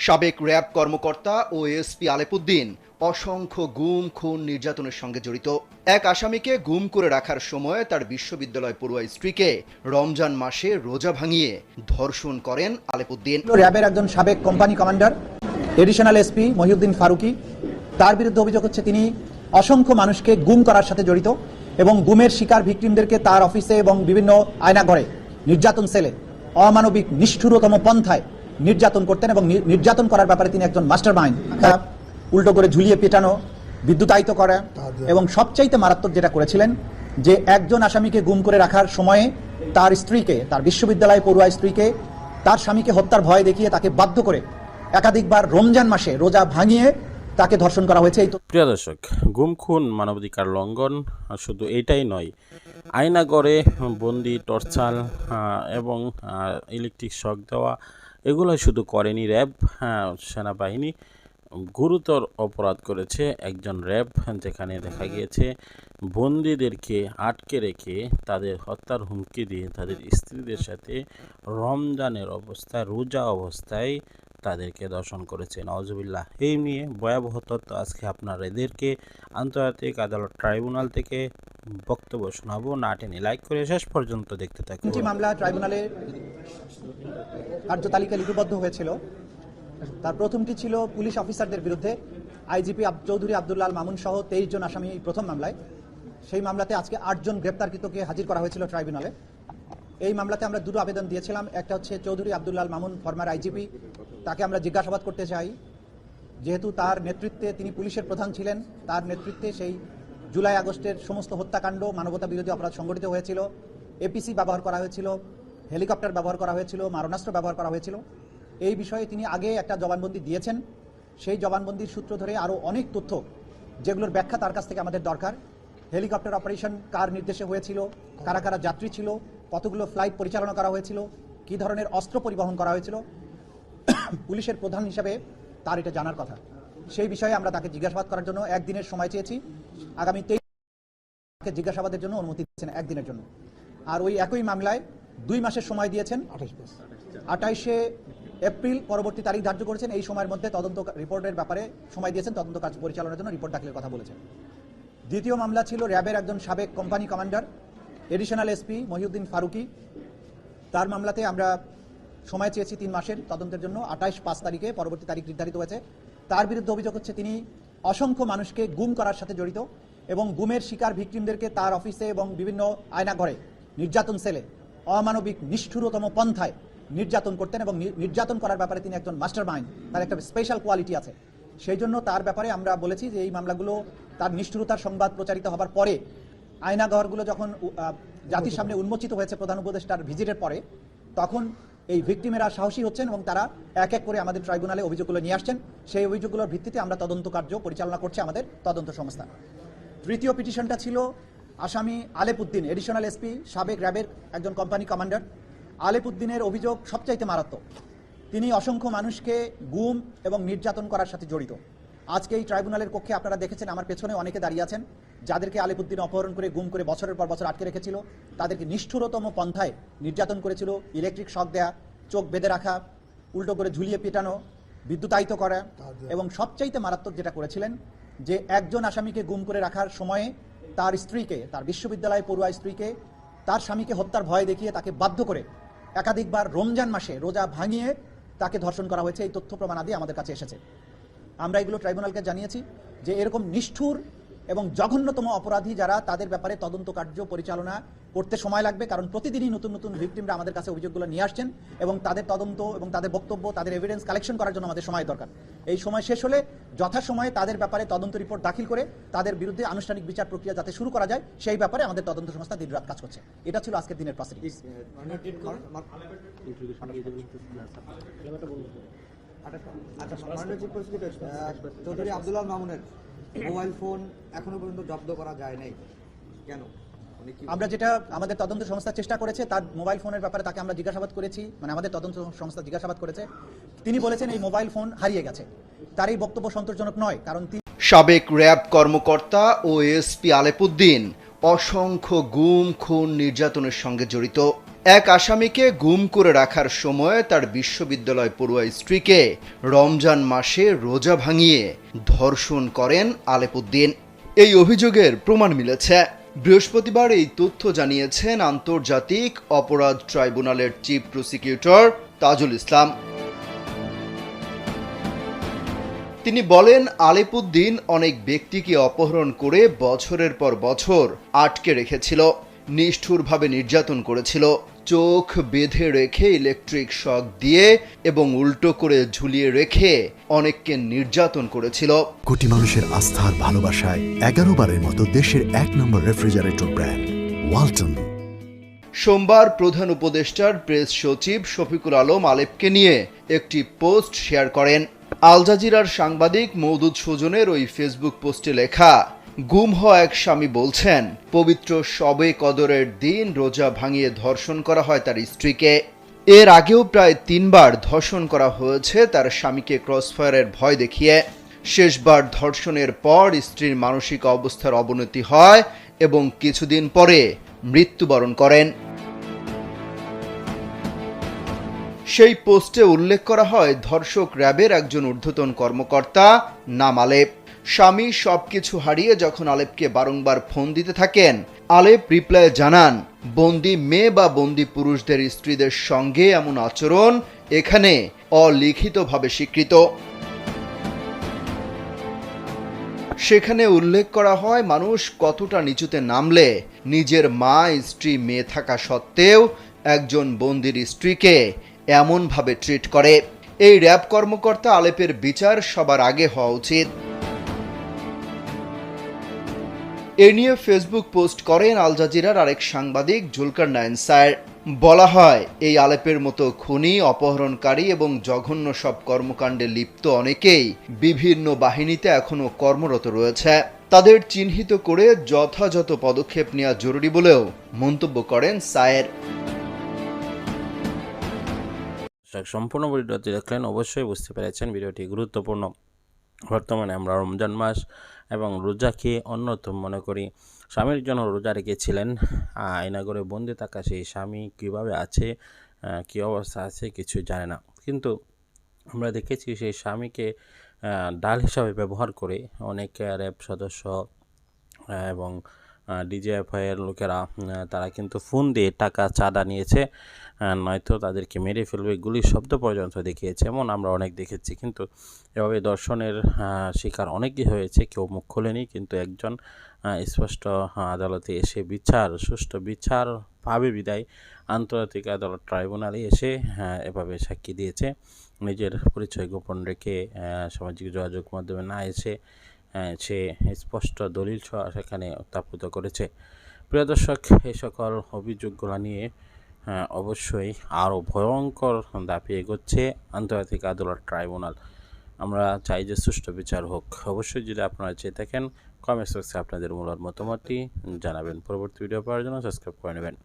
সাবেক র্যাব কর্মকর্তা ও এসপি আলেপুদ্দিন অসংখ্য গুম খুন নির্যাতনের সঙ্গে জড়িত। এক আসামিকে গুম করে রাখার সময় তার বিশ্ববিদ্যালয় পড়ুয়া স্ত্রীকে রমজান মাসে রোজা ভাঙিয়ে ধর্ষণ করেন আলেপুদ্দিন। র্যাবের একজন সাবেক company commander additional SP Mohiuddin Faruki, তার বিরুদ্ধে অভিযোগ হচ্ছে তিনি অসংখ্য মানুষকে গুম করার সাথে জড়িত এবং গুমের শিকার ভিকটিমদেরকে তার অফিসে এবং বিভিন্ন আয়নাঘরে নির্যাতন সেলে অমানবিক নিষ্ঠুরতম পন্থায় নির্যাতন করতেন এবং নির্যাতন করার ব্যাপারে তিনি একজন মাস্টার মাইন্ড। উল্টো করে ঝুলিয়ে পেটানো, বিদ্যুতায়িত করা এবং সবচাইতে মারাত্মক যেটা করেছিলেন যে একজন আসামিকে গুম করে রাখার সময়ে তার স্ত্রীকে, তার বিশ্ববিদ্যালয় পড়ুয়া স্ত্রীকে তার স্বামীকে হত্যার ভয় দেখিয়ে তাকে বাধ্য করে একাধিকবার রমজান মাসে রোজা ভাঙিয়ে তাকে ধর্ষণ করা হয়েছে। প্রিয় দর্শক, গুম খুন মানবাধিকার লঙ্ঘন শুধু এটাই নয়, আয়নাগরে বন্দি, টর্চার এবং ইলেকট্রিক শক দেওয়া এগুলো শুধু করেনি র্যাব, সেনাবাহিনী গুরুতর অপরাধ করেছে একজন র্যাব, যেখানে দেখা গিয়েছে বন্দীদেরকে আটকে রেখে তাদের হত্যার হুমকি দিয়ে তাদের স্ত্রীদের সাথে রমজানের অবস্থায়, রোজা অবস্থায় তাদেরকে দর্শন করেছে। নওয়াজুবিল্লাহ। এই নিয়ে ভয়াবহ তথ্য আজকে আপনার এদেরকে আন্তর্জাতিক আদালত ট্রাইব্যুনাল থেকে বক্তব্য শোনাবো। না টেনে লাইক করে শেষ পর্যন্ত দেখতে থাকুন। মামলা ট্রাইব্যুনালে কার্য তালিকা লিপিবদ্ধ হয়েছিল। তার প্রথমটি ছিল পুলিশ অফিসারদের বিরুদ্ধে, আইজিপি চৌধুরী আব্দুল্লাহ মামুন সহ 23 জন আসামি প্রথম মামলায়। সেই মামলাতে আজকে 8 জন গ্রেপ্তারকৃতকে হাজির করা হয়েছিল ট্রাইব্যুনালে। এই মামলাতে আমরা দুটো আবেদন দিয়েছিলাম। একটা হচ্ছে চৌধুরী আব্দুল্লাহ মামুন, ফরমার আইজিপি, তাকে আমরা জিজ্ঞাসাবাদ করতে চাই, যেহেতু তার নেতৃত্বে, তিনি পুলিশের প্রধান ছিলেন, তার নেতৃত্বে সেই জুলাই আগস্টের সমস্ত হত্যাকাণ্ড, মানবতা বিরোধী অপরাধ সংগঠিত হয়েছিল, এপিসি ব্যবহার করা হয়েছিল, হেলিকপ্টার ব্যবহার করা হয়েছিল, মারণাস্ত্র ব্যবহার করা হয়েছিল। এই বিষয়ে তিনি আগে একটা জবানবন্দি দিয়েছেন। সেই জবানবন্দির সূত্র ধরে আরও অনেক তথ্য, যেগুলোর ব্যাখ্যা তার কাছ থেকে আমাদের দরকার। হেলিকপ্টার অপারেশন কার নির্দেশে হয়েছিল, কারা কারা যাত্রী ছিল, কতগুলো ফ্লাইট পরিচালনা করা হয়েছিল, কী ধরনের অস্ত্র পরিবহন করা হয়েছিল, পুলিশের প্রধান হিসাবে তার এটা জানার কথা। সেই বিষয়ে আমরা তাকে জিজ্ঞাসাবাদ করার জন্য একদিনের সময় চেয়েছি। আগামী 23 জিজ্ঞাসাবাদের জন্য অনুমতি দিয়েছেন একদিনের জন্য। আর ওই একই মামলায় 2 মাসের সময় দিয়েছেন, 28শে এপ্রিল পরবর্তী তারিখ ধার্য করেছেন। এই সময়ের মধ্যে তদন্ত রিপোর্টের ব্যাপারে সময় দিয়েছেন, তদন্ত কাজ পরিচালনার জন্য রিপোর্ট দাখিলের কথা বলেছেন। দ্বিতীয় মামলা ছিল র্যাবের একজন সাবেক company commander additional SP Mohiuddin Faruki. তার মামলাতে আমরা সময় চেয়েছি 3 মাসের তদন্তের জন্য। 28/5 তারিখে পরবর্তী তারিখ নির্ধারিত হয়েছে। তার বিরুদ্ধে অভিযোগ হচ্ছে তিনি অসংখ্য মানুষকে গুম করার সাথে জড়িত এবং গুমের শিকার ভিকটিমদেরকে তার অফিসে এবং বিভিন্ন আয়নাঘরে নির্যাতন সেলে অমানবিক নিষ্ঠুরতম পন্থায় নির্যাতন করতেন এবং নির্যাতন করার ব্যাপারে তিনি একজন মাস্টার মাইন্ড। তার একটা স্পেশাল কোয়ালিটি আছে। সেই জন্য তার ব্যাপারে আমরা বলেছি যে এই মামলাগুলো তার নিষ্ঠুরতার সংবাদ প্রচারিত হবার পরে, আয়নাঘরগুলো যখন জাতির সামনে উন্মোচিত হয়েছে প্রধান উপদেষ্টার ভিজিটের পরে, তখন এই ভিকটিমেরা সাহসী হচ্ছেন এবং তারা এক এক করে আমাদের ট্রাইব্যুনালে অভিযোগগুলো নিয়ে আসছেন। সেই অভিযোগগুলোর ভিত্তিতে আমরা তদন্ত কার্য পরিচালনা করছে আমাদের তদন্ত সংস্থা। তৃতীয় পিটিশনটা ছিল আসামি আলেপুদ্দিন, এডিশনাল এসপি, সাবেক র্যাবের একজন কোম্পানি কমান্ডার। আলেপুদ্দিনের অভিযোগ সবচাইতে মারাত্মক। তিনি অসংখ্য মানুষকে গুম এবং নির্যাতন করার সাথে জড়িত। আজকে এই ট্রাইব্যুনালের কক্ষে আপনারা দেখেছেন, আমার পেছনে অনেকে দাঁড়িয়ে আছেন, যাদেরকে আলেপুদ্দিন অপহরণ করে গুম করে বছরের পর বছর আটকে রেখেছিল। তাদেরকে নিষ্ঠুরতম পন্থায় নির্যাতন করেছিল, ইলেকট্রিক শক দেয়া, চোখ বেঁধে রাখা, উল্টো করে ঝুলিয়ে পেটানো, বিদ্যুতায়িত করা এবং সবচাইতে মারাত্মক যেটা করেছিলেন যে একজন আসামিকে গুম করে রাখার সময়ে তার স্ত্রীকে, তার বিশ্ববিদ্যালয় পড়ুয়া স্ত্রীকে তার স্বামীকে হত্যার ভয় দেখিয়ে তাকে বাধ্য করে একাধিকবার রমজান মাসে রোজা ভাঙিয়ে তাকে ধর্ষণ করা হয়েছে। এই তথ্য প্রমাণাদি আমাদের কাছে এসেছে। আমরা এগুলো ট্রাইব্যুনালকে জানিয়েছি যে এরকম নিষ্ঠুর এবং জঘন্যতম অপরাধী যারা, তাদের ব্যাপারে তদন্ত কার্য পরিচালনা করতে সময় লাগবে, কারণ প্রতিদিনই নতুন নতুন ভিকটিমরা আমাদের কাছে অভিযোগগুলো নিয়ে আসছেন এবং তাদের তদন্ত এবং তাদের বক্তব্য, তাদের এভিডেন্স কালেকশন করার জন্য আমাদের সময় দরকার। এই সময় শেষ হলে যথাসময়ে তাদের ব্যাপারে তদন্ত রিপোর্ট দাখিল করে তাদের বিরুদ্ধে আনুষ্ঠানিক বিচার প্রক্রিয়া যাতে শুরু করা যায়, সেই ব্যাপারে আমাদের তদন্ত সংস্থা দিনরাত কাজ করছে। এটা ছিল আজকের দিনের প্রসিডিংস। চৌধুরী আব্দুল্লাহ মামুনের মোবাইল ফোন এখনো পর্যন্ত জব্দ করা যায় নাই কেন? আমরা যেটা আমাদের তদন্ত সংস্থা চেষ্টা করেছে, তার মোবাইল ফোনের ব্যাপারে তাকে আমরা জিজ্ঞাসাবাদ করেছি, মানে আমাদের তদন্ত সংস্থা জিজ্ঞাসাবাদ করেছে। তিনি বলেছেন এই মোবাইল ফোন হারিয়ে গেছে। তার এই বক্তব্য সন্তোষজনক নয়, কারণ সাবেক র্যাব কর্মকর্তা ও এসপি আলেপুদ্দিন অসংখ্য গুম খুন নির্যাতনের সঙ্গে জড়িত। এক আসামিকে গুম করে রাখার সময় তার বিশ্ববিদ্যালয় পড়ুয়া স্ত্রীকে রমজান মাসে রোজা ভাঙিয়ে ধর্ষণ করেন আলেপুদ্দিন। এই অভিযোগের প্রমাণ মিলেছে। বৃহস্পতিবার এই তথ্য জানিয়েছেন আন্তর্জাতিক অপরাধ ট্রাইব্যুনালের চিফ প্রসিকিউটর তাজুল ইসলাম। তিনি বলেন, আলেপুদ্দিন অনেক ব্যক্তিকে অপহরণ করে বছরের পর বছর আটকে রেখেছিল, নিষ্ঠুরভাবে নির্যাতন করেছিল, চোখ বেঁধে রেখে ইলেকট্রিক শক দিয়ে এবং উল্টো করে ঝুলিয়ে রেখে অনেককে নির্যাতন করেছিল। কোটি মানুষের আস্থার ভালোবাসায় 11 বারের মতো দেশের 1 নম্বর রেফ্রিজারেটর ব্র্যান্ড ওয়ালটন। সোমবার প্রধান উপদেষ্টার প্রেস সচিব শফিকুল আলম আলেপকে নিয়ে একটি পোস্ট শেয়ার করেন। আল জাজিরার সাংবাদিক মওদুদ সুজনের ওই ফেসবুক পোস্টে লেখা, গুম হওয়া এক স্বামী বলছেন, পবিত্র শবে কদরের দিন রোজা ভাঙিয়ে ধর্ষণ করা হয় তার স্ত্রীকে। এর আগেও প্রায় 3 বার ধর্ষণ করা হয়েছে তার স্বামীকে ক্রসফায়ারের ভয় দেখিয়ে। শেষবার ধর্ষণের পর স্ত্রীর মানসিক অবস্থার অবনতি হয় এবং কিছুদিন পরে মৃত্যুবরণ করেন। সেই পোস্টে উল্লেখ করা হয়, ধর্ষক র্যাবের একজন ঊর্ধ্বতন কর্মকর্তা নাম আলেপ। স্বামী সবকিছু হারিয়ে যখন আলেপকে বারংবার ফোন দিতে থাকেন, আলেপ রিপ্লাইয়ে জানান, বন্দি মেয়ে বা বন্দি পুরুষদের স্ত্রীদের সঙ্গে এমন আচরণ এখানে অলিখিতভাবে স্বীকৃত। সেখানে উল্লেখ করা হয়, মানুষ কতটা নিচুতে নামলে নিজের মা, স্ত্রী, মেয়ে থাকা সত্ত্বেও একজন বন্দির স্ত্রীকে এমনভাবে ট্রিট করে। এই র্যাব কর্মকর্তা আলেপের বিচার সবার আগে হওয়া উচিত। এ নিয়ে ফেসবুক পোস্ট করেন আল জাজিরার আরেক সাংবাদিক জুলকারনাইন সায়ের। বলা হয়, এই আলেপের মতো খুনি, অপহরণকারী এবং জঘন্য সব কর্মকাণ্ডে লিপ্ত অনেকেই বিভিন্ন বাহিনীতে এখনো কর্মরত রয়েছে। তাদের চিহ্নিত করে যথাযথ পদক্ষেপ নেওয়া জরুরি বলেও মন্তব্য করেন সায়ের। সম্পূর্ণ ভিডিওটি দেখলেন, অবশ্যই বুঝতে পেরেছেন ভিডিওটি গুরুত্বপূর্ণ। বর্তমানে আমরা রমজান মাস এবং রোজাকে অন্যতম মনে করি। স্বামীর জন্য রোজা রেখেছিলেন, আয়নাঘরে বন্দি থাকা সেই স্বামী কীভাবে আছে, কী অবস্থা আছে কিছুই জানে না। কিন্তু আমরা দেখেছি সেই স্বামীকে ডাল হিসাবে ব্যবহার করে অনেক র্যাব সদস্য এবং ডিজিএফআইয়ের লোকেরা তারা কিন্তু ফোন দিয়ে টাকা চাঁদা নিয়েছে, নয়তো তাদেরকে মেরে ফেলবে, গুলির শব্দ পর্যন্ত দেখিয়েছে, এমন আমরা অনেক দেখেছি। কিন্তু এভাবে দর্শনের শিকার অনেকই হয়েছে, কেউ মুখ খোলেনি। কিন্তু একজন স্পষ্ট আদালতে এসে সুষ্ঠু বিচার পাবে বিদায় আন্তর্জাতিক আদালত ট্রাইব্যুনালে এসে এভাবে সাক্ষী দিয়েছে, নিজের পরিচয় গোপন রেখে সামাজিক যোগাযোগ মাধ্যমে না এসে সে স্পষ্ট দলিল সেখানে উত্থাপিত করেছে। প্রিয় দর্শক, এই সকল অভিযোগগুলো নিয়ে অবশ্যই আরও ভয়ঙ্কর দাপে এগোচ্ছে আন্তর্জাতিক আদালত ট্রাইব্যুনাল। আমরা চাই যে সুষ্ঠু বিচার হোক। অবশ্যই যদি আপনারা চেয়ে থাকেন, কমেন্ট বক্সে আপনাদের মূল্যবান মতামতটি জানাবেন। পরবর্তী ভিডিও পাওয়ার জন্য সাবস্ক্রাইব করে নেবেন।